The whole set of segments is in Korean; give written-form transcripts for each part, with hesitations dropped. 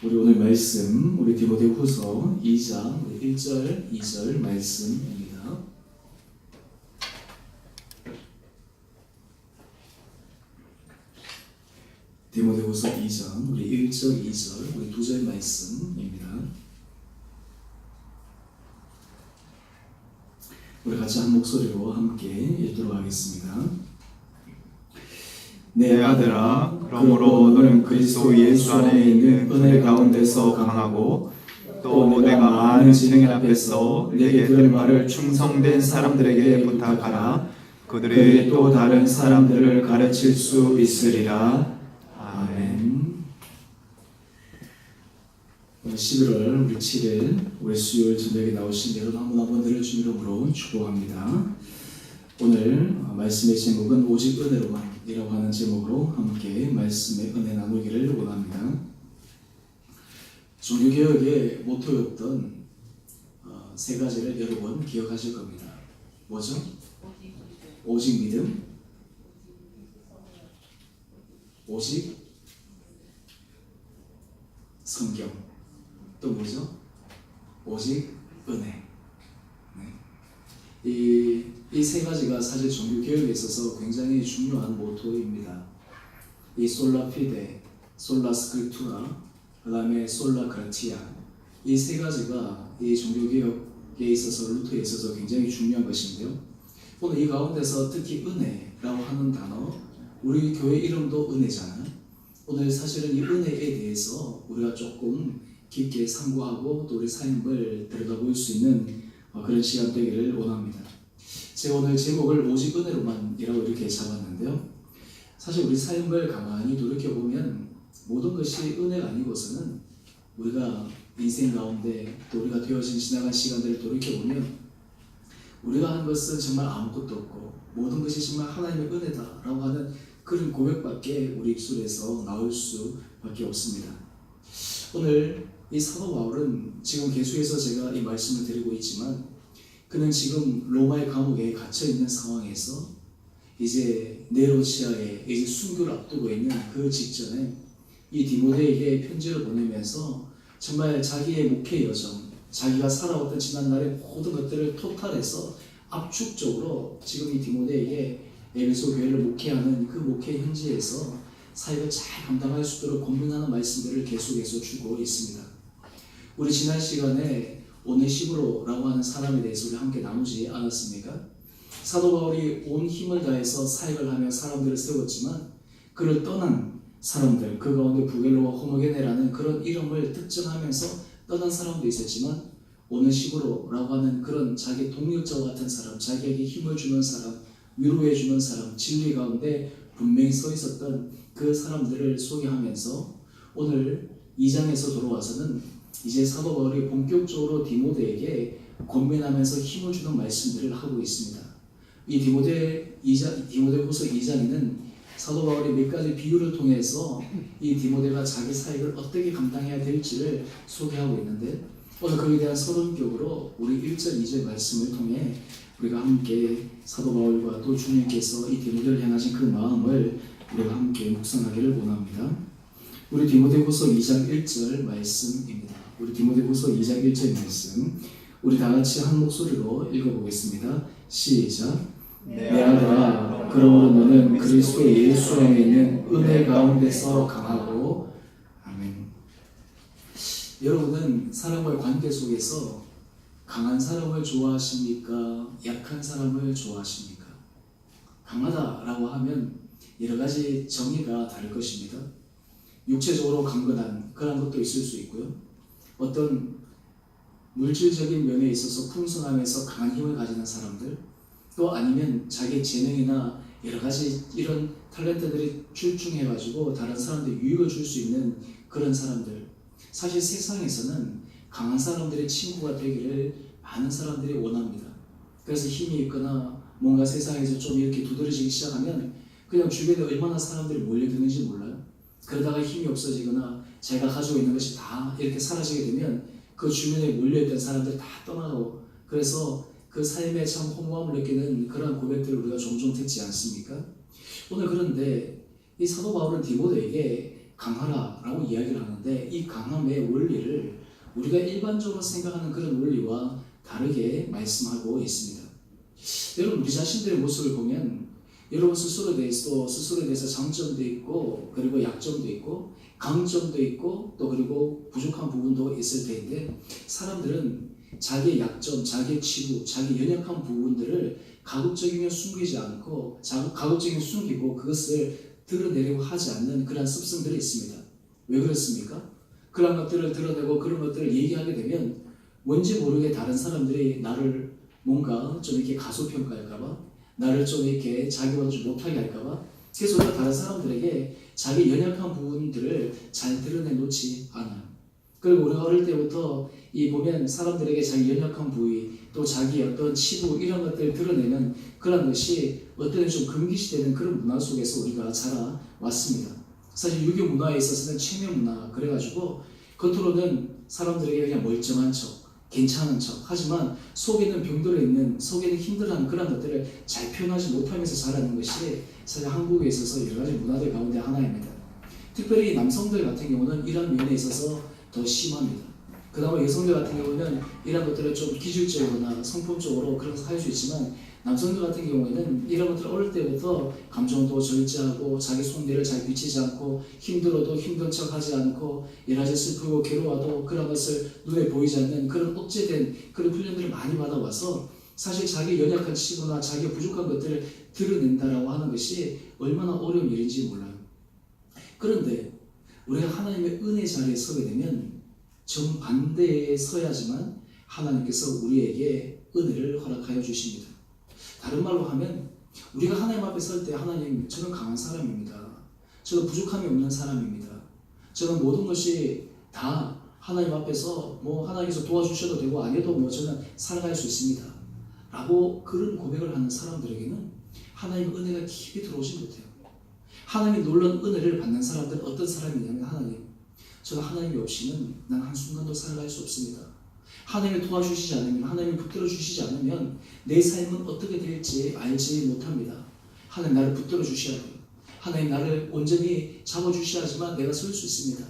우리 오늘 말씀, 우리 디모데후서 2장 1절, 2절 말씀입니다. 디모데후서 2장 우리 1절, 2절 우리 2절 말씀입니다. 우리 같이 한 목소리로 함께 읽도록 하겠습니다. 내 아들아, 그러므로 너는 그리스도 예수 안에 있는 은혜 가운데서 강하고 또 내가 많은 증인 앞에서 내게 들은 말을 충성된 사람들에게 부탁하라. 그들이 또 다른 사람들을 가르칠 수 있으리라. 아멘. 오늘 11월 우리 7일 우리 수요일 저녁에 나오신 여러분 한 분 한 분들을 주 이름으로 축복합니다. 오늘 말씀의 제목은 오직 은혜로만 이라고 하는 제목으로 함께 말씀의 은혜 나누기를 원합니다. 종교개혁의 모토였던 세 가지를 여러분 기억하실 겁니다. 뭐죠? 오직 믿음, 오직 성경, 또 뭐죠? 오직 은혜. 이 세 가지가 사실 종교개혁에 있어서 굉장히 중요한 모토입니다. 이 솔라 피데, 솔라 스크립투라, 그 다음에 솔라 그라티아, 이 세 가지가 이 종교개혁에 있어서 루트에 있어서 굉장히 중요한 것인데요. 오늘 이 가운데서 특히 은혜라고 하는 단어, 우리 교회 이름도 은혜잖아요. 오늘 사실은 이 은혜에 대해서 우리가 조금 깊게 상고하고 또 우리 삶을 들여다 볼 수 있는 그런 시간 되기를 원합니다. 제가 오늘 제목을 오직 은혜로만 이라고 이렇게 잡았는데요. 사실 우리 삶을 가만히 돌이켜보면 모든 것이 은혜가 아니고서는 우리가 인생 가운데 또 우리가 되어진 지나간 시간들을 돌이켜보면 우리가 한 것은 정말 아무것도 없고 모든 것이 정말 하나님의 은혜다라고 하는 그런 고백밖에 우리 입술에서 나올 수밖에 없습니다. 오늘 이 사도 바울은 지금 계속해서 제가 이 말씀을 드리고 있지만 그는 지금 로마의 감옥에 갇혀있는 상황에서 이제 네로치아에 이제 순교를 앞두고 있는 그 직전에 이 디모데에게 편지를 보내면서 정말 자기의 목회 여정, 자기가 살아왔던 지난날의 모든 것들을 토탈해서 압축적으로 지금 이 디모데에게 에베소 교회를 목회하는 그 목회 현지에서 사역을 잘 감당할 수 있도록 권면하는 말씀들을 계속해서 주고 있습니다. 우리 지난 시간에 오네시무로라고 하는 사람에 대해서 우리 함께 나누지 않았습니까? 사도 바울이 온 힘을 다해서 사역을 하며 사람들을 세웠지만 그를 떠난 사람들, 그 가운데 부겔로와 호모게네라는 그런 이름을 특정하면서 떠난 사람도 있었지만 오네시무로라고 하는 그런 자기 동력자와 같은 사람, 자기에게 힘을 주는 사람, 위로해 주는 사람, 진리 가운데 분명히 서 있었던 그 사람들을 소개하면서 오늘 2장에서 돌아와서는 이제 사도 바울이 본격적으로 디모데에게 권면하면서 힘을 주는 말씀들을 하고 있습니다. 이 디모데후서 2장에는 사도 바울이 몇 가지 비유를 통해서 이 디모데가 자기 사역을 어떻게 감당해야 될지를 소개하고 있는데 오늘 거기에 대한 서론격으로 우리 1절, 2절 말씀을 통해 우리가 함께 사도 바울과 또 주님께서 이 디모데를 향하신 그 마음을 우리가 함께 묵상하기를 원합니다. 우리 디모데후서 2장 1절 말씀입니다. 우리 디모데후서 2장 1절 말씀 우리 다 같이 한 목소리로 읽어보겠습니다. 시작. 내 아들아, 그러므로 너는 그리스도 예수 안에 있는 은혜 가운데서 강하고 아멘. 여러분은 사람과의 관계 속에서 강한 사람을 좋아하십니까? 약한 사람을 좋아하십니까? 강하다라고 하면 여러 가지 정의가 다를 것입니다. 육체적으로 강건한 그런 것도 있을 수 있고요. 어떤 물질적인 면에 있어서 풍성하면서 강한 힘을 가지는 사람들, 또 아니면 자기 재능이나 여러 가지 이런 탤런트들이 출중해가지고 다른 사람들이 유익을 줄 수 있는 그런 사람들. 사실 세상에서는 강한 사람들의 친구가 되기를 많은 사람들이 원합니다. 그래서 힘이 있거나 뭔가 세상에서 좀 이렇게 두드러지기 시작하면 그냥 주변에 얼마나 사람들이 몰려드는지 몰라요. 그러다가 힘이 없어지거나 제가 가지고 있는 것이 다 이렇게 사라지게 되면 그 주변에 몰려있던 사람들이 다 떠나고 그래서 그 삶에 참 허무함을 느끼는 그런 고백들을 우리가 종종 듣지 않습니까? 오늘 그런데 이 사도 바울은 디모데에게 강하라라고 이야기를 하는데 이 강함의 원리를 우리가 일반적으로 생각하는 그런 원리와 다르게 말씀하고 있습니다. 여러분 우리 자신들의 모습을 보면 여러분 스스로에 대해서 장점도 있고 그리고 약점도 있고 강점도 있고 또 그리고 부족한 부분도 있을 텐데 사람들은 자기의 약점, 자기의 치부, 자기 연약한 부분들을 가급적이면 숨기지 않고 가급적이면 숨기고 그것을 드러내려고 하지 않는 그런 습성들이 있습니다. 왜 그렇습니까? 그런 것들을 드러내고 그런 것들을 얘기하게 되면 뭔지 모르게 다른 사람들이 나를 뭔가 좀 이렇게 가소평가할까봐 나를 좀 이렇게 자기보다 좀 못하게 할까봐 그래서 우리가 다른 사람들에게 자기 연약한 부분들을 잘 드러내놓지 않아요. 그리고 우리가 어릴 때부터 이 보면 사람들에게 자기 연약한 부위 또 자기 어떤 치부 이런 것들을 드러내는 그런 것이 어떤 좀 금기시되는 그런 문화 속에서 우리가 자라왔습니다. 사실 유교 문화에 있어서는 체면 문화 그래가지고 겉으로는 사람들에게 그냥 멀쩡한 척 괜찮은 척 하지만 속에는 병들어 있는 속에는 힘들어하는 그런 것들을 잘 표현하지 못하면서 자라는 것이 사실 한국에 있어서 여러 가지 문화들 가운데 하나입니다. 특별히 남성들 같은 경우는 이런 면에 있어서 더 심합니다. 그다음에 여성들 같은 경우는 이런 것들을 좀 기질적으로나 성품적으로 그렇게 할 수 있지만 남성들 같은 경우에는 이런 것들을 어릴 때부터 감정도 절제하고 자기 속내를 잘 비치지 않고 힘들어도 힘든 척 하지 않고 여러 가지 슬프고 괴로워도 그런 것을 눈에 보이지 않는 그런 억제된 그런 훈련들을 많이 받아와서 사실 자기 연약한 치부나 자기 부족한 것들을 드러낸다라고 하는 것이 얼마나 어려운 일인지 몰라요. 그런데 우리가 하나님의 은혜 자리에 서게 되면 정반대에 서야지만 하나님께서 우리에게 은혜를 허락하여 주십니다. 다른 말로 하면 우리가 하나님 앞에 설 때 하나님 저는 강한 사람입니다. 저는 부족함이 없는 사람입니다. 저는 모든 것이 다 하나님 앞에서 뭐 하나님께서 도와주셔도 되고 아니어도 뭐 저는 살아갈 수 있습니다. 라고 그런 고백을 하는 사람들에게는 하나님의 은혜가 깊이 들어오지 못해요. 하나님의 놀라운 은혜를 받는 사람들은 어떤 사람이냐면 하나님 저는 하나님이 없이는 난 한순간도 살아갈 수 없습니다. 하나님이 도와주시지 않으면 하나님이 붙들어 주시지 않으면 내 삶은 어떻게 될지 알지 못합니다. 하나님 나를 붙들어 주셔야 돼요. 하나님 나를 온전히 잡아주셔야지만 내가 설 수 있습니다.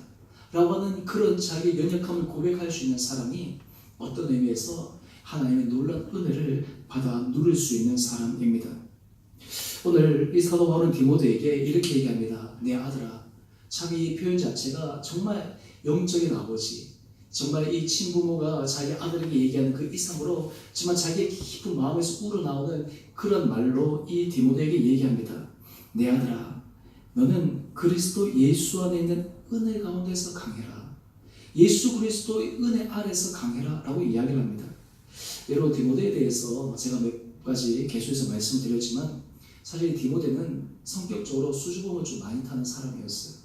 라고 하는 그런 자기 연약함을 고백할 수 있는 사람이 어떤 의미에서 하나님의 놀라운 은혜를 받아 누릴 수 있는 사람입니다. 오늘 이 사도 바울은 디모데에게 이렇게 얘기합니다. 내 아들아, 참 이 표현 자체가 정말 영적인 아버지, 정말 이 친부모가 자기 아들에게 얘기하는 그 이상으로 정말 자기의 깊은 마음에서 우러나오는 그런 말로 이 디모데에게 얘기합니다. 내 아들아, 너는 그리스도 예수 안에 있는 은혜 가운데서 강해라. 예수 그리스도의 은혜 아래서 강해라 라고 이야기를 합니다. 여러분 디모데에 대해서 제가 몇 가지 계속해서 말씀드렸지만 사실 디모데는 성격적으로 수줍음을 좀 많이 타는 사람이었어요.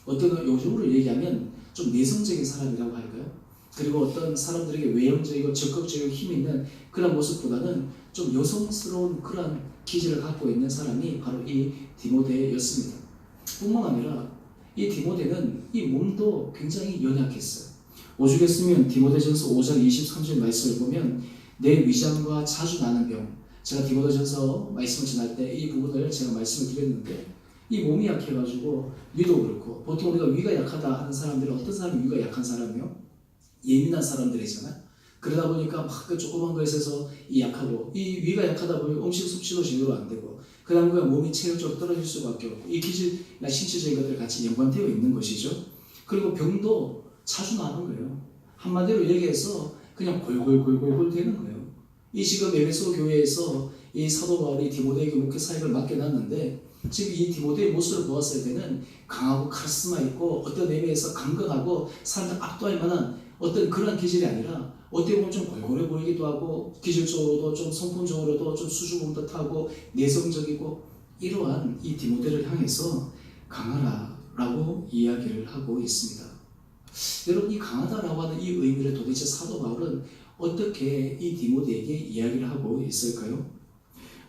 어떤 요즘으로 얘기하면 좀 내성적인 사람이라고 할까요? 그리고 어떤 사람들에게 외형적이고 적극적이고 힘 있는 그런 모습보다는 좀 여성스러운 그런 기질을 갖고 있는 사람이 바로 이 디모데였습니다. 뿐만 아니라 이 디모데는 이 몸도 굉장히 연약했어요. 오죽 했으면 디모데전서 5장 23절 말씀을 보면 내 위장과 자주 나는 병, 제가 디모데전서 말씀을 전할 때 이 부분을 제가 말씀을 드렸는데 이 몸이 약해가지고 위도 그렇고 보통 우리가 위가 약하다 하는 사람들은 어떤 사람이 위가 약한 사람이요? 예민한 사람들이잖아요. 그러다 보니까 막 그 조그만 것에서 이 약하고 이 위가 약하다 보니 음식 섭취도 제대로 안 되고 그 다음 그 몸이 체력적으로 떨어질 수밖에 없고 이 기질이나 신체적인 것들 같이 연관되어 있는 것이죠. 그리고 병도 자주 나는 거예요. 한마디로 얘기해서 그냥 골골골골 되는 거예요. 이 지금 에베소 교회에서 이 사도 바울이 디모데에게 목회 사역을 맡겨놨는데 지금 이 디모데의 모습을 보았을 때는 강하고 카리스마 있고 어떤 의미에서 강건하고 사람들 압도할 만한 어떤 그런 기질이 아니라 어떻게 보면 좀 골골해 보이기도 하고 기질적으로도 좀 성품적으로도 좀 수줍은 듯하고 내성적이고 이러한 이 디모데를 향해서 강하라 라고 이야기를 하고 있습니다. 여러분 이 강하다라고 하는 이 의미를 도대체 사도 바울은 어떻게 이 디모데에게 이야기를 하고 있을까요?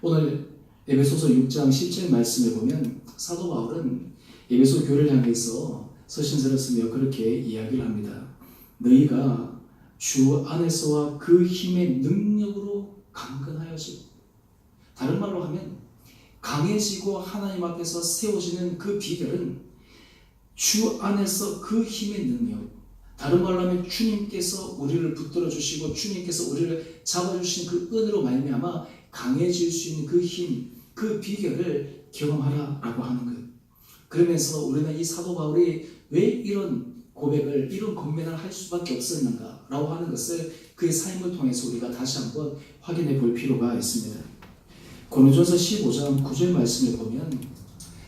오늘 에베소서 6장 10절 말씀을 보면 사도 바울은 에베소 교회를 향해서 서신서를 쓰며 그렇게 이야기를 합니다. 너희가 주 안에서와 그 힘의 능력으로 강건하여지고, 다른 말로 하면 강해지고 하나님 앞에서 세워지는 그 비결은 주 안에서 그 힘의 능력, 다른 말로 하면 주님께서 우리를 붙들어 주시고 주님께서 우리를 잡아주신 그 은혜로 말미암아 강해질 수 있는 그 힘, 그 비결을 경험하라라고 하는 거예요. 그러면서 우리는 이 사도 바울이 왜 이런 고백을, 이런 권면을 할 수밖에 없었는가라고 하는 것을 그의 삶을 통해서 우리가 다시 한번 확인해 볼 필요가 있습니다. 고린도전서 15장 9절 말씀을 보면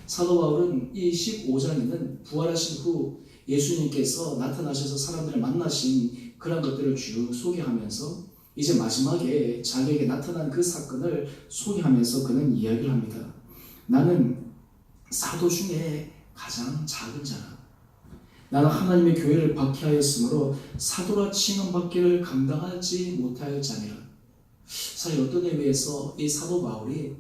사도 바울은 이 15장에는 부활하신 후 예수님께서 나타나셔서 사람들을 만나신 그런 것들을 쭉 소개하면서 이제 마지막에 자기에게 나타난 그 사건을 소개하면서 그는 이야기를 합니다. 나는 사도 중에 가장 작은 자라. 나는 하나님의 교회를 박해하였으므로 사도라 칭함받기를 감당하지 못할 자니라. 사실 어떤 의미에서 이 사도 바울이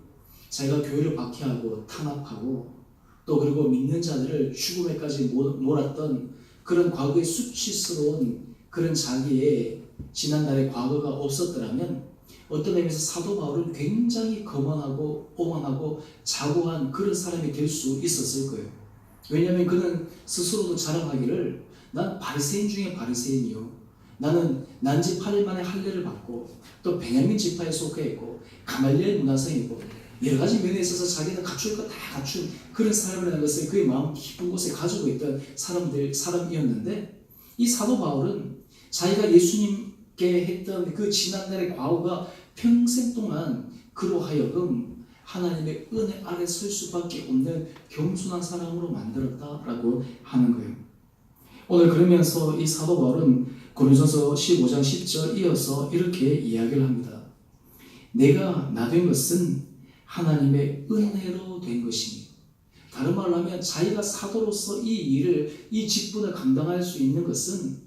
자기가 교회를 박해하고 탄압하고 또 그리고 믿는 자들을 죽음에까지 몰았던 그런 과거의 수치스러운 그런 자기의 지난날의 과거가 없었더라면 어떤 의미에서 사도 바울은 굉장히 거만하고 오만하고 자고한 그런 사람이 될 수 있었을 거예요. 왜냐하면 그는 스스로도 자랑하기를 난 바리새인 중에 바리새인이요, 나는 난지 8일 만에 할례를 받고 또 베냐민 지파에 속해 있고 가말리엘 문화생이고 여러 가지 면에 있어서 자기는 갖출 것 다 갖춘 그런 사람이라는 것을 그의 마음 깊은 곳에 가지고 있던 사람이었는데, 이 사도 바울은 자기가 예수님께 했던 그 지난날의 과거가 평생 동안 그로 하여금 하나님의 은혜 아래 설 수밖에 없는 겸손한 사람으로 만들었다라고 하는 거예요. 오늘 그러면서 이 사도 바울은 고린도전서 15장 10절 이어서 이렇게 이야기를 합니다. 내가 나 된 것은 하나님의 은혜로 된 것이니, 다른 말로 하면 자기가 사도로서 이 일을, 이 직분을 감당할 수 있는 것은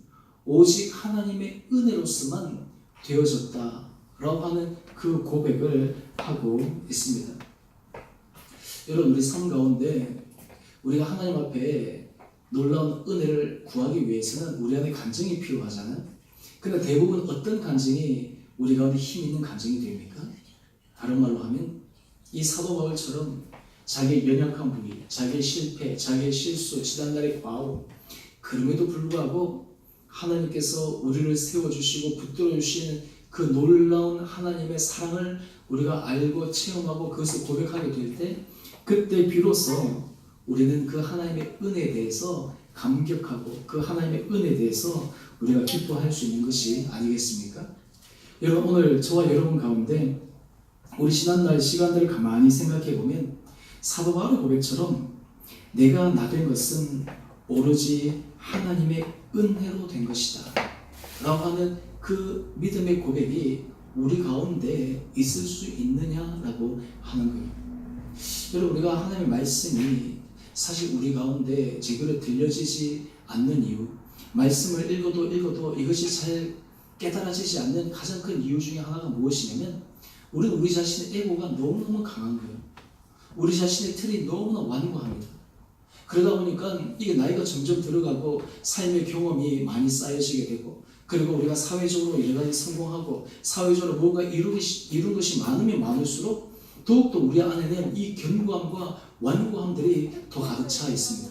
오직 하나님의 은혜로서만 되어졌다라고 하는 그 고백을 하고 있습니다. 여러분, 우리 삶 가운데 우리가 하나님 앞에 놀라운 은혜를 구하기 위해서는 우리 안에 간증이 필요하잖아요. 그런데 대부분 어떤 간증이 우리 가운데 힘 있는 간증이 됩니까? 다른 말로 하면 이 사도 바울처럼 자기의 연약한 부위, 자기의 실패, 자기의 실수, 지난날의 과오, 그럼에도 불구하고 하나님께서 우리를 세워주시고 붙들어주시는 그 놀라운 하나님의 사랑을 우리가 알고 체험하고 그것을 고백하게 될 때, 그때 비로소 우리는 그 하나님의 은혜에 대해서 감격하고 그 하나님의 은혜에 대해서 우리가 기뻐할 수 있는 것이 아니겠습니까? 여러분, 오늘 저와 여러분 가운데 우리 지난날 시간들을 가만히 생각해 보면 사도 바울의 고백처럼 내가 나 된 것은 오로지 하나님의 은혜로 된 것이다 라고 하는 그 믿음의 고백이 우리 가운데 있을 수 있느냐라고 하는 거예요. 여러분, 우리가 하나님의 말씀이 사실 우리 가운데 제대로 들려지지 않는 이유, 말씀을 읽어도 이것이 잘 깨달아지지 않는 가장 큰 이유 중에 하나가 무엇이냐면 우리는 우리 자신의 에고가 너무너무 강한 거예요. 우리 자신의 틀이 너무나 완고합니다. 그러다 보니까 이게 나이가 점점 들어가고 삶의 경험이 많이 쌓여지게 되고, 그리고 우리가 사회적으로 여러 가지 성공하고 사회적으로 뭔가 이룬 것이 많으면 많을수록 더욱더 우리 안에는 이 견고함과 완고함들이 더 가득 차 있습니다.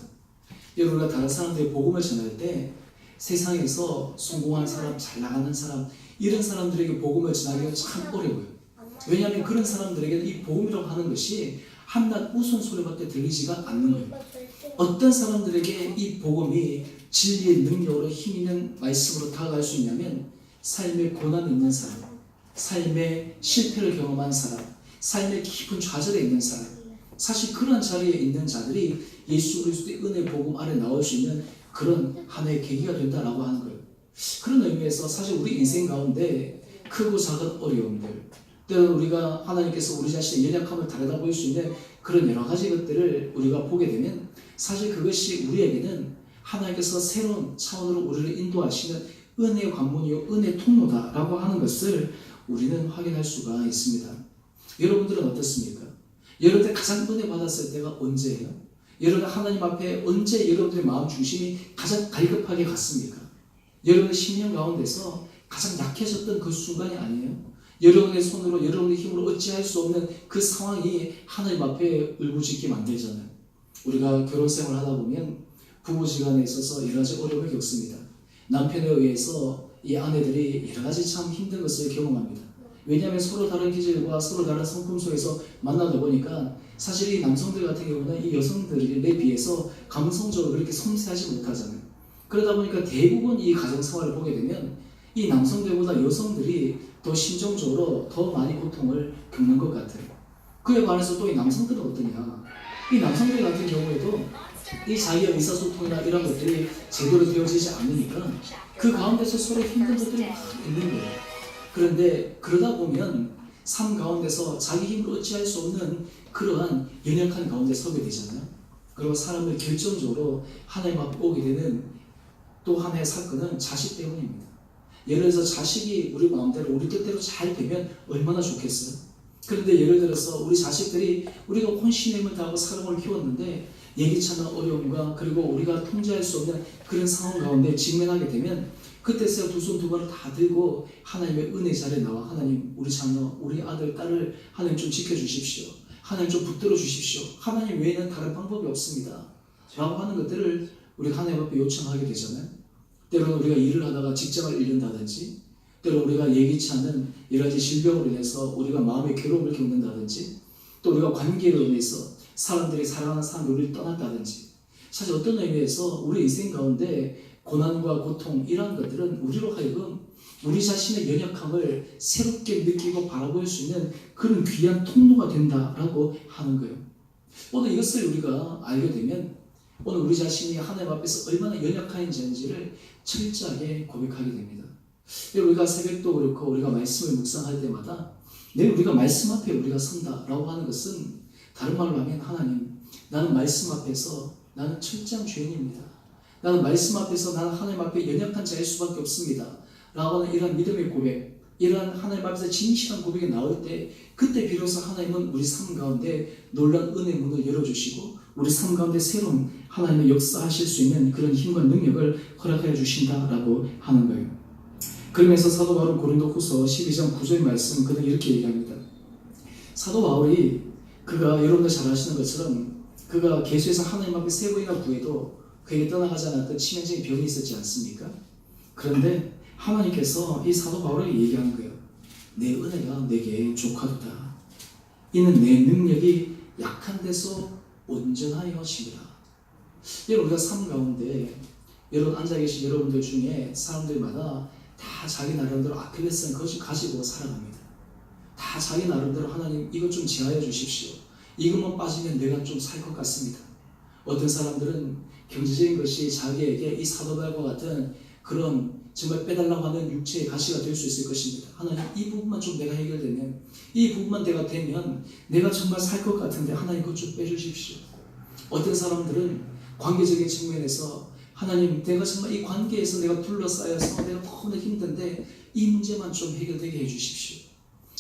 여러분, 우리가 다른 사람들의 복음을 전할 때 세상에서 성공한 사람, 잘 나가는 사람, 이런 사람들에게 복음을 전하기가 참 어려워요. 왜냐하면 그런 사람들에게는 이 복음이라고 하는 것이 한낱 우스운소리밖에 들리지가 않는 거예요. 어떤 사람들에게 이 복음이 진리의 능력으로 힘 있는 말씀으로 다가갈 수 있냐면 삶의 고난이 있는 사람, 삶의 실패를 경험한 사람, 삶의 깊은 좌절에 있는 사람, 사실 그런 자리에 있는 자들이 예수 그리스도의 은혜 복음 아래 나올 수 있는 그런 하나의 계기가 된다라고 하는 거예요. 그런 의미에서 사실 우리 인생 가운데 크고 작은 어려움들, 때로는 우리가 하나님께서 우리 자신의 연약함을 달아볼 수 있는 그런 여러 가지 것들을 우리가 보게 되면 사실 그것이 우리에게는 하나님께서 새로운 차원으로 우리를 인도하시는 은혜의 관문이요, 은혜의 통로다라고 하는 것을 우리는 확인할 수가 있습니다. 여러분들은 어떻습니까? 여러분들 가장 은혜 받았을 때가 언제예요? 여러분 하나님 앞에 언제 여러분들의 마음 중심이 가장 갈급하게 갔습니까? 여러분의 심령 가운데서 가장 약해졌던 그 순간이 아니에요? 여러분의 손으로, 여러분의 힘으로 어찌할 수 없는 그 상황이 하나님 앞에 울부짖게 만들잖아요. 우리가 결혼 생활을 하다 보면 부부지간에 있어서 여러 가지 어려움을 겪습니다. 남편에 의해서 이 아내들이 여러 가지 참 힘든 것을 경험합니다. 왜냐하면 서로 다른 기질과 서로 다른 성품 속에서 만나다 보니까 사실 이 남성들 같은 경우는 이 여성들에 비해서 감성적으로 그렇게 섬세하지 못하잖아요. 그러다 보니까 대부분 이 가정생활을 보게 되면 이 남성들보다 여성들이 더 심정적으로 더 많이 고통을 겪는 것 같아요. 그에 반해서 또 이 남성들은 어떠냐? 이 남성들 같은 경우에도 이 자기의 의사소통이나 이런 것들이 제대로 되어지지 않으니까 그 가운데서 서로 힘든 것들이 막 있는 거예요. 그런데 그러다 보면 삶 가운데서 자기 힘으로 어찌할 수 없는 그러한 연약한 가운데 서게 되잖아요. 그리고 사람을 결정적으로 하나님 앞에 오게 되는 또 하나의 사건은 자식 때문입니다. 예를 들어서 자식이 우리 마음대로 우리 뜻대로 잘 되면 얼마나 좋겠어요. 그런데 예를 들어서 우리 자식들이 우리가 혼신의 힘을 다하고 사랑을 키웠는데 예기치 않은 어려움과 그리고 우리가 통제할 수 없는 그런 상황 가운데 직면하게 되면 그때서야 두 손 두 발을 다 들고 하나님의 은혜 자리에 나와 하나님 우리 자녀 우리 아들 딸을 하나님 좀 지켜주십시오. 하나님 좀 붙들어 주십시오. 하나님 외에는 다른 방법이 없습니다. 라고 하는 것들을 우리 하나님 앞에 요청하게 되잖아요. 때로는 우리가 일을 하다가 직장을 잃는다든지 때로 우리가 예기치 않은 여러 가지 질병으로 인해서 우리가 마음의 괴로움을 겪는다든지 또 우리가 관계로 인해서 사람들이 사랑하는 사람이 우리를 떠났다든지 사실 어떤 의미에서 우리 인생 가운데 고난과 고통 이러한 것들은 우리로 하여금 우리 자신의 연약함을 새롭게 느끼고 바라볼 수 있는 그런 귀한 통로가 된다라고 하는 거예요. 오늘 이것을 우리가 알게 되면 오늘 우리 자신이 하나님 앞에서 얼마나 연약한지를 철저하게 고백하게 됩니다. 우리가 새벽도 그렇고 우리가 말씀을 묵상할 때마다 늘 우리가 말씀 앞에 우리가 선다라고 하는 것은 다른 말로 하면 하나님 나는 말씀 앞에서 나는 철저한 죄인입니다. 나는 말씀 앞에서 나는 하나님 앞에 연약한 자일 수밖에 없습니다. 라고 하는 이런 믿음의 고백, 이러한 하나님 앞에서 진실한 고백이 나올 때 그때 비로소 하나님은 우리 삶 가운데 놀라운 은혜 문을 열어주시고 우리 삶 가운데 새로운 하나님의 역사하실 수 있는 그런 힘과 능력을 허락하여 주신다라고 하는 거예요. 그러면서 사도 바울은 고린도후서 12장 9절 말씀 그는 이렇게 얘기합니다. 사도 바울이 그가 여러분들 잘 아시는 것처럼 그가 계수에서 하나님 앞에 세 번이나 구해도 그에게 떠나가지 않았던 치명적인 병이 있었지 않습니까? 그런데 하나님께서 이 사도 바울에게 얘기하는 거예요. 내 은혜가 내게 족하도다. 이는 내 능력이 약한 데서 온전하여 지니라. 여러분 우리가 삶 가운데 여러분 앉아 계신 여러분들 중에 사람들마다 다 자기 나름대로 아킬레스는 그것을 가지고 살아갑니다. 다 자기 나름대로 하나님 이것 좀 제하여 주십시오. 이것만 빠지면 내가 좀 살 것 같습니다. 어떤 사람들은 경제적인 것이 자기에게 이 사도들과 같은 그런 정말 빼달라고 하는 육체의 가시가 될 수 있을 것입니다. 하나님 이 부분만 좀 내가 해결되면 이 부분만 내가 되면 내가 정말 살 것 같은데 하나님 그것 좀 빼주십시오. 어떤 사람들은 관계적인 측면에서 하나님 내가 정말 이 관계에서 내가 둘러싸여서 내가 너무나 힘든데 이 문제만 좀 해결되게 해주십시오.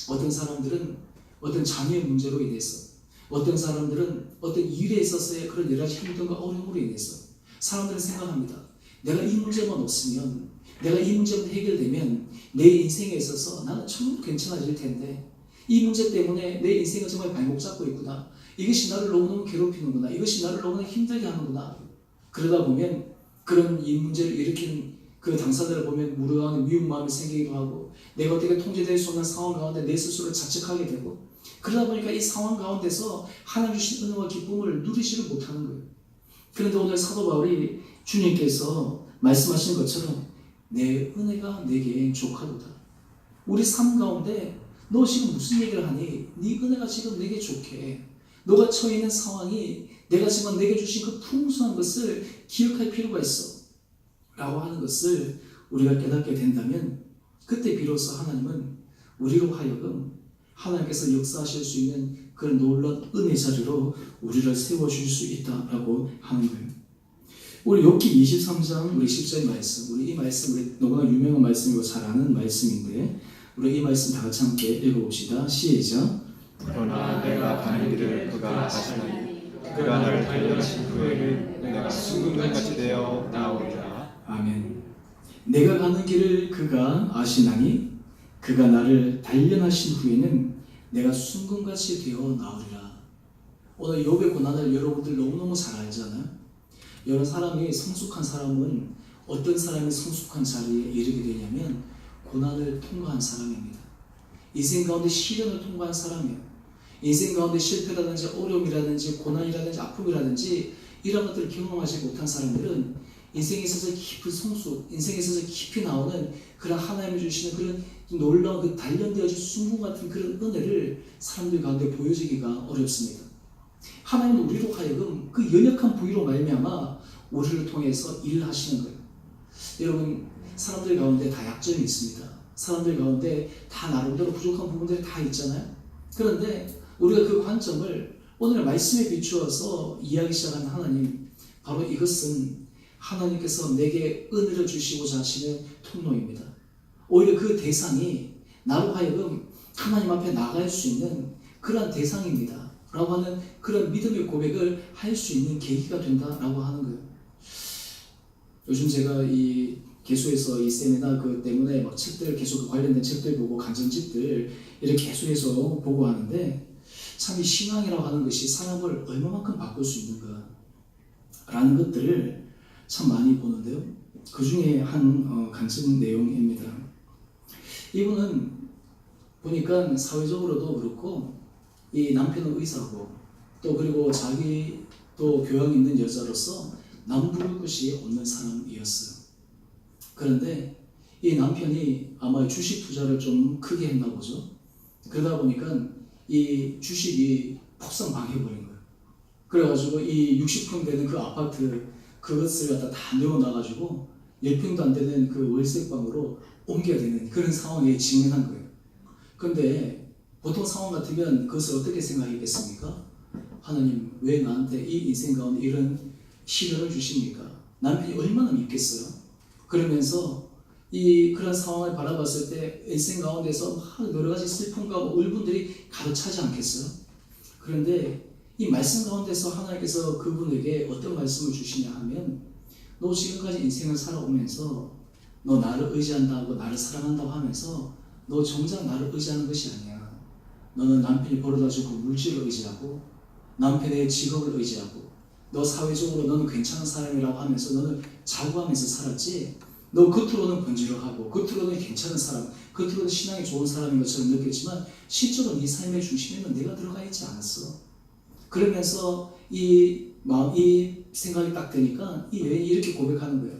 어떤 사람들은 어떤 자녀의 문제로 인해서 어떤 사람들은 어떤 일에 있어서의 그런 여러 가지 힘듦과 어려움으로 인해서 사람들은 생각합니다. 내가 이 문제만 없으면 내가 이 문제만 해결되면 내 인생에 있어서 나는 정말 괜찮아질 텐데 이 문제 때문에 내 인생은 정말 발목 잡고 있구나. 이것이 나를 너무너무 괴롭히는구나. 이것이 나를 너무나 힘들게 하는구나. 그러다 보면 그런 이 문제를 일으킨 그 당사자를 보면 무료한 미운 마음이 생기기도 하고 내가 어떻게 통제될 수 없는 상황 가운데 내 스스로를 자책하게 되고 그러다 보니까 이 상황 가운데서 하나님 주신 은혜와 기쁨을 누리지를 못하는 거예요. 그런데 오늘 사도 바울이 주님께서 말씀하신 것처럼 내 은혜가 내게 족하도다. 우리 삶 가운데 너 지금 무슨 얘기를 하니? 네 은혜가 지금 내게 족해. 너가 처해 있는 상황이 내가 지금 내게 주신 그 풍성한 것을 기억할 필요가 있어. 라고 하는 것을 우리가 깨닫게 된다면 그때 비로소 하나님은 우리로 하여금 하나님께서 역사하실 수 있는 그런 놀라운 은혜 자리로 우리를 세워줄 수 있다라고 하는 거예요. 우리 욥기 23장 우리 10절 말씀, 우리 이 말씀 우리 너무나 유명한 말씀이고 잘 아는 말씀인데 우리 이 말씀 다 같이 함께 읽어봅시다. 시작. 그러나 내가 가는 길을 그가 아시나니 그가 나를 단련하신 후에는 내가 순금같이 되어 나오리라. 아멘. 내가 가는 길을 그가 아시나니 그가 나를 단련하신 후에는 내가 순금같이 되어 나오리라. 오늘 욥의 고난을 여러분들 너무너무 잘 알잖아요. 여러 사람이 성숙한 사람은 어떤 사람이 성숙한 자리에 이르게 되냐면 고난을 통과한 사람입니다. 인생 가운데 시련을 통과한 사람이에요. 인생 가운데 실패라든지 어려움이라든지 고난이라든지 아픔이라든지 이런 것들을 경험하지 못한 사람들은 인생에 있어서 깊은 성숙, 인생에 있어서 깊이 나오는 그런 하나님이 주시는 그런 놀라운 그 단련되어진 순금 같은 그런 은혜를 사람들 가운데 보여주기가 어렵습니다. 하나님은 우리로 하여금 그 연약한 부위로 말미암아 우리를 통해서 일을 하시는 거예요. 여러분, 사람들 가운데 다 약점이 있습니다. 사람들 가운데 다 나름대로 부족한 부분들이 다 있잖아요. 그런데 우리가 그 관점을 오늘의 말씀에 비추어서 이야기 시작한 하나님, 바로 이것은 하나님께서 내게 은혜를 주시고자 하시는 통로입니다. 오히려 그 대상이 나로 하여금 하나님 앞에 나갈 수 있는 그런 대상입니다 라고 하는 그런 믿음의 고백을 할 수 있는 계기가 된다라고 하는 거예요. 요즘 제가 이 계속해서 이 세미나 그 때문에 막 책들 계속 관련된 책들 보고 간증집들 이렇게 계속해서 보고 하는데 참 이 신앙이라고 하는 것이 사람을 얼마만큼 바꿀 수 있는가 라는 것들을 참 많이 보는데요. 그 중에 한 간증 내용입니다. 이분은 보니까 사회적으로도 그렇고 이 남편은 의사고 또 그리고 자기 또 교양 있는 여자로서 남부를 것이 없는 사람이었어요. 그런데 이 남편이 아마 주식 투자를 좀 크게 했나 보죠. 그러다 보니까 이 주식이 폭삭 망해버린 거예요. 그래가지고 이 60평 되는 그 아파트 그것을 갖다 다 내어놔가지고 10평도 안 되는 그 월세방으로 옮겨야 되는 그런 상황에 직면한 거예요. 근데 보통 상황 같으면 그것을 어떻게 생각했겠습니까? 하나님, 왜 나한테 이 인생 가운데 이런 시련을 주십니까? 남편이 얼마나 믿겠어요? 그러면서 그런 상황을 바라봤을 때 인생 가운데서 막 여러 가지 슬픔과 울분들이 가득 차지 않겠어요? 그런데 이 말씀 가운데서 하나님께서 그분에게 어떤 말씀을 주시냐 하면, 너 지금까지 인생을 살아오면서 너 나를 의지한다고 나를 사랑한다고 하면서 너 정작 나를 의지하는 것이 아니야. 너는 남편이 벌어다주고 물질을 의지하고 남편의 직업을 의지하고 너 사회적으로 너는 괜찮은 사람이라고 하면서 너는 자부하면서 살았지. 너 겉으로는 번지르하고 겉으로는 괜찮은 사람, 겉으로는 신앙이 좋은 사람인 것처럼 느꼈지만 실제로 네 삶의 중심에는 내가 들어가 있지 않았어. 그러면서 이 생각이 딱 드니까 이 여인이 이렇게 고백하는 거예요.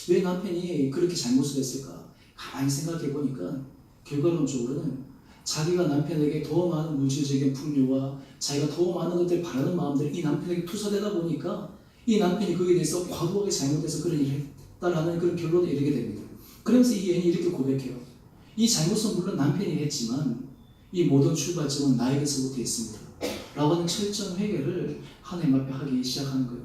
왜 남편이 그렇게 잘못을 했을까? 가만히 생각해 보니까 결과론적으로는 자기가 남편에게 더 많은 물질적인 풍요와 자기가 더 많은 것들을 바라는 마음들이 이 남편에게 투사되다 보니까 이 남편이 거기에 대해서 과도하게 잘못해서 그런 일을 했다라는 그런 결론에 이르게 됩니다. 그러면서 이 여인이 이렇게 고백해요. 이 잘못은 물론 남편이 했지만 이 모든 출발점은 나에게서부터 있습니다 라고 하는 철저한 회개를 하나님 앞에 하기 시작하는 거예요.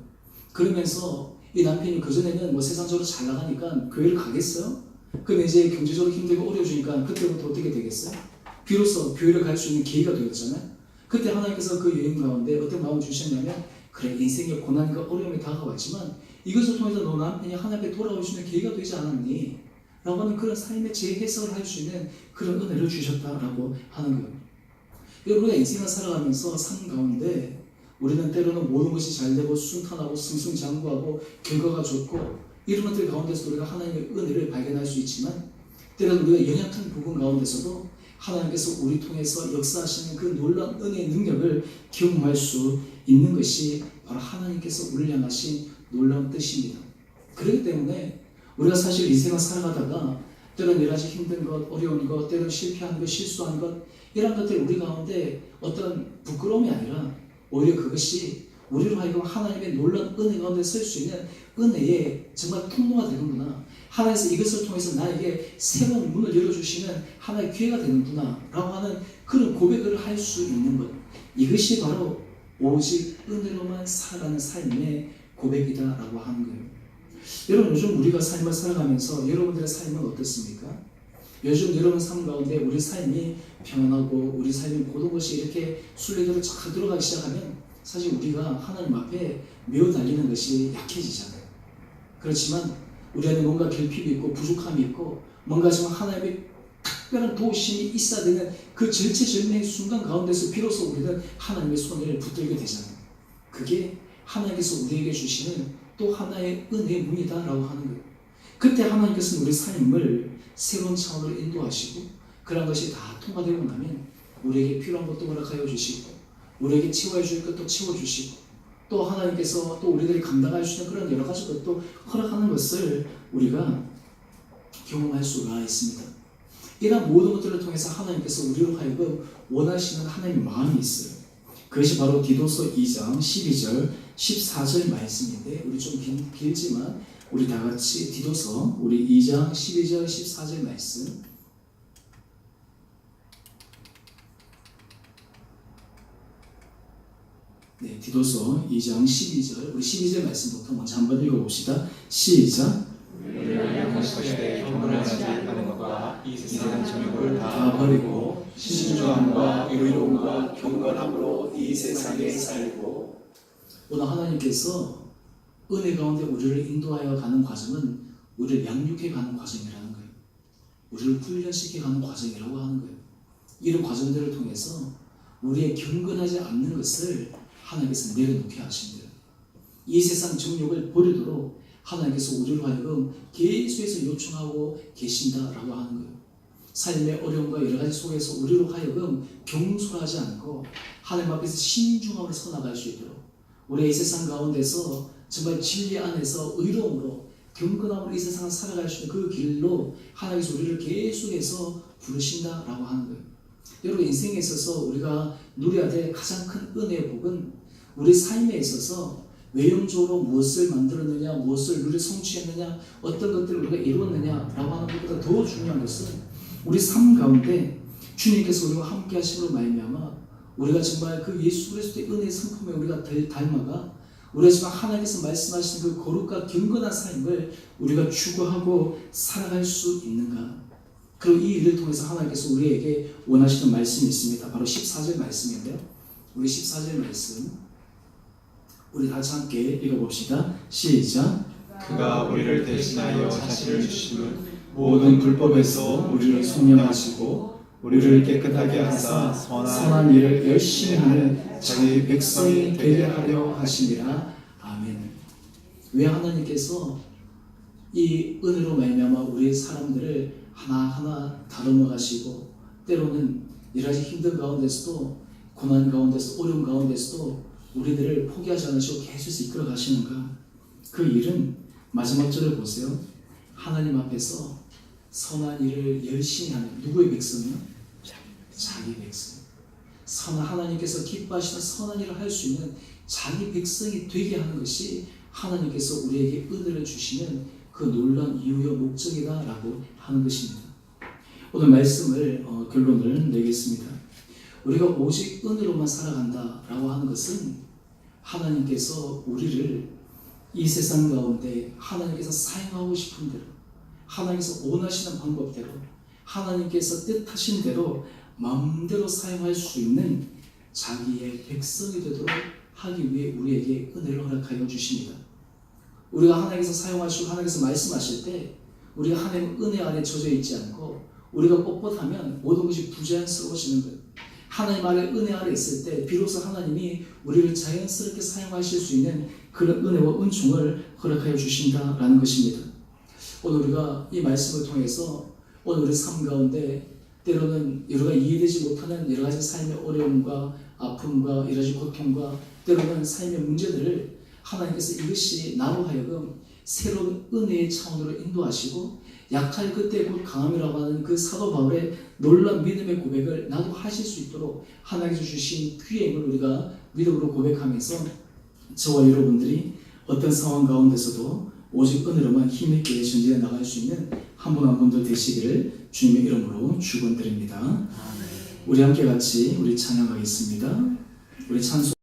그러면서 이 남편이 그전에는 뭐 세상적으로 잘 나가니까 교회를 가겠어요? 근데 이제 경제적으로 힘들고 어려워지니까 그때부터 어떻게 되겠어요? 비로소 교회를 갈 수 있는 기회가 되었잖아요. 그때 하나님께서 그 여인 가운데 어떤 마음을 주셨냐면, 그래, 인생의 고난과 어려움이 다가왔지만 이것을 통해서 너 남편이 하나님 앞에 돌아올 수 있는 기회가 되지 않았니? 라고 하는 그런 삶의 재해석을 할 수 있는 그런 은혜를 주셨다라고 하는 거예요. 우리가 인생을 살아가면서 삶 가운데 우리는 때로는 모든 것이 잘되고 순탄하고 승승장구하고 결과가 좋고 이런 것들 가운데서 우리가 하나님의 은혜를 발견할 수 있지만, 때로는 우리가 연약한 부분 가운데서도 하나님께서 우리 통해서 역사하시는 그 놀라운 은혜의 능력을 경험할 수 있는 것이 바로 하나님께서 우리를 향하신 놀라운 뜻입니다. 그렇기 때문에 우리가 사실 인생을 살아가다가 때로는 여러 가지 힘든 것, 어려운 것, 때로는 실패하는 것, 실수하는 것, 이런 것들이 우리 가운데 어떤 부끄러움이 아니라 오히려 그것이 우리로 하여금 하나님의 놀라운 은혜 가운데 설 수 있는 은혜의 정말 통로가 되는구나. 하나님께서 이것을 통해서 나에게 새로운 문을 열어주시는 하나의 기회가 되는구나 라고 하는 그런 고백을 할 수 있는 것, 이것이 바로 오직 은혜로만 살아가는 삶의 고백이다 라고 하는 거예요. 여러분, 요즘 우리가 삶을 살아가면서 여러분들의 삶은 어떻습니까? 요즘 여러분 삶 가운데 우리 삶이 평안하고 우리 삶이 모든 것이 이렇게 순리대로 쫙 들어가기 시작하면 사실 우리가 하나님 앞에 매어 달리는 것이 약해지잖아요. 그렇지만 우리 안에 뭔가 결핍이 있고 부족함이 있고 뭔가 지금 하나님의 특별한 도우심이 있어야 되는 그 절체절명의 순간 가운데서 비로소 우리는 하나님의 손을 붙들게 되잖아요. 그게 하나님께서 우리에게 주시는 또 하나의 은혜의 문이다라고 하는 거예요. 그때 하나님께서는 우리 삶을 새로운 차원으로 인도하시고 그런 것이 다 통과되고 나면 우리에게 필요한 것도 허락하여 주시고 우리에게 채워야 줄 것도 채워주시고 또 하나님께서 또 우리들이 감당할 수 있는 그런 여러 가지 것도 허락하는 것을 우리가 경험할 수가 있습니다. 이런 모든 것들을 통해서 하나님께서 우리로 하여금 원하시는 하나님의 마음이 있어요. 그것이 바로 디도서 2장 12절 14절 말씀인데 우리 좀 길지만 우리 다 같이 디도서 우리 2장 12절 14절 말씀 네, 디도서 2장 12절 우리 12절 말씀부터 먼저 한번 읽어봅시다. 시작. 우리를 양식하시되 경건하지 않는 것과 이 세상 정욕을 다 버리고 신중함과 의로움과 경건함으로 이 세상에 살고. 오늘 하나님께서 은혜 가운데 우리를 인도하여 가는 과정은 우리를 양육해 가는 과정이라는 거예요. 우리를 훈련시켜 가는 과정이라고 하는 거예요. 이런 과정들을 통해서 우리의 경건하지 않는 것을 하나님께서 내려놓게 하십니다. 이 세상 정욕을 버리도록 하나님께서 우리로 하여금 계속해서 요청하고 계신다라고 하는 거예요. 삶의 어려움과 여러 가지 속에서 우리로 하여금 경솔하지 않고 하나님 앞에서 신중함으로 서나갈 수 있도록 우리의 이 세상 가운데서 정말 진리 안에서 의로움으로 경건함으로 이 세상을 살아갈 수 있는 그 길로 하나님께서 우리를 계속해서 부르신다라고 하는 거예요. 여러분 인생에 있어서 우리가 누려야 될 가장 큰 은혜의 복은 우리 삶에 있어서 외형적으로 무엇을 만들었느냐, 무엇을 누려 성취했느냐, 어떤 것들을 우리가 이루었느냐라고 하는 것보다 더 중요한 것은 우리 삶 가운데 주님께서 우리와 함께 하심으로 말미암아 우리가 정말 그 예수 그리스도의 은혜의 성품에 우리가 닮아가 우리가 정말 하나님께서 말씀하시는 그 거룩과 경건한 삶을 우리가 추구하고 살아갈 수 있는가. 그리고 이 일을 통해서 하나님께서 우리에게 원하시는 말씀이 있습니다. 바로 14절 말씀인데요. 우리 14절 말씀 우리 다시 함께 읽어봅시다. 시작. 그가 우리를 대신하여 자신을 주심은 모든 불법에서 우리를 속량하시고 우리를 깨끗하게 하사 선한 일을 열심히 하는 자기 백성이 되게 하려 하시니라. 아멘. 왜 하나님께서 이 은혜로 말미암아 우리 사람들을 하나하나 다듬어 가시고 때로는 여러 가지 힘든 가운데서도 고난 가운데서 어려움 가운데서도 우리들을 포기하지 않으시고 계속해서 이끌어 가시는가? 그 일은 마지막 절을 보세요. 하나님 앞에서 선한 일을 열심히 하는 누구의 백성이요? 자기 백성. 하나님께서 기뻐하시는 선한 일을 할 수 있는 자기 백성이 되게 하는 것이 하나님께서 우리에게 은혜를 주시는 그 놀라운 이유요 목적이다라고 하는 것입니다. 오늘 말씀을 결론을 내겠습니다. 우리가 오직 은혜로만 살아간다라고 하는 것은 하나님께서 우리를 이 세상 가운데 하나님께서 사용하고 싶은 대로 하나님께서 원하시는 방법대로 하나님께서 뜻하신 대로 마음대로 사용할 수 있는 자기의 백성이 되도록 하기 위해 우리에게 은혜를 허락하여 주십니다. 우리가 하나님께서 사용하시고 하나님께서 말씀하실 때 우리가 하나님 은혜 아래 젖어 있지 않고 우리가 뻣뻣하면 모든 것이 부자연스러워지는 거예요. 하나님 아래 은혜 아래 있을 때 비로소 하나님이 우리를 자연스럽게 사용하실 수 있는 그런 은혜와 은총을 허락하여 주신다라는 것입니다. 오늘 우리가 이 말씀을 통해서 오늘 우리 삶 가운데 때로는 여러 가지 이해되지 못하는 여러 가지 삶의 어려움과 아픔과 여러 가지 고통과 때로는 삶의 문제들을 하나님께서 이것이 나로 하여금 새로운 은혜의 차원으로 인도하시고 약할 그때 곧 강함이라고 하는 그 사도 바울의 놀라운 믿음의 고백을 나도 하실 수 있도록 하나님께서 주신 귀의 힘을 우리가 믿음으로 고백하면서 저와 여러분들이 어떤 상황 가운데서도 오직 은혜로만 힘있게 전진해 나갈 수 있는 한 분 한 분도 되시기를 주님의 이름으로 축원드립니다. 우리 함께 같이 우리 찬양하겠습니다. 우리 찬송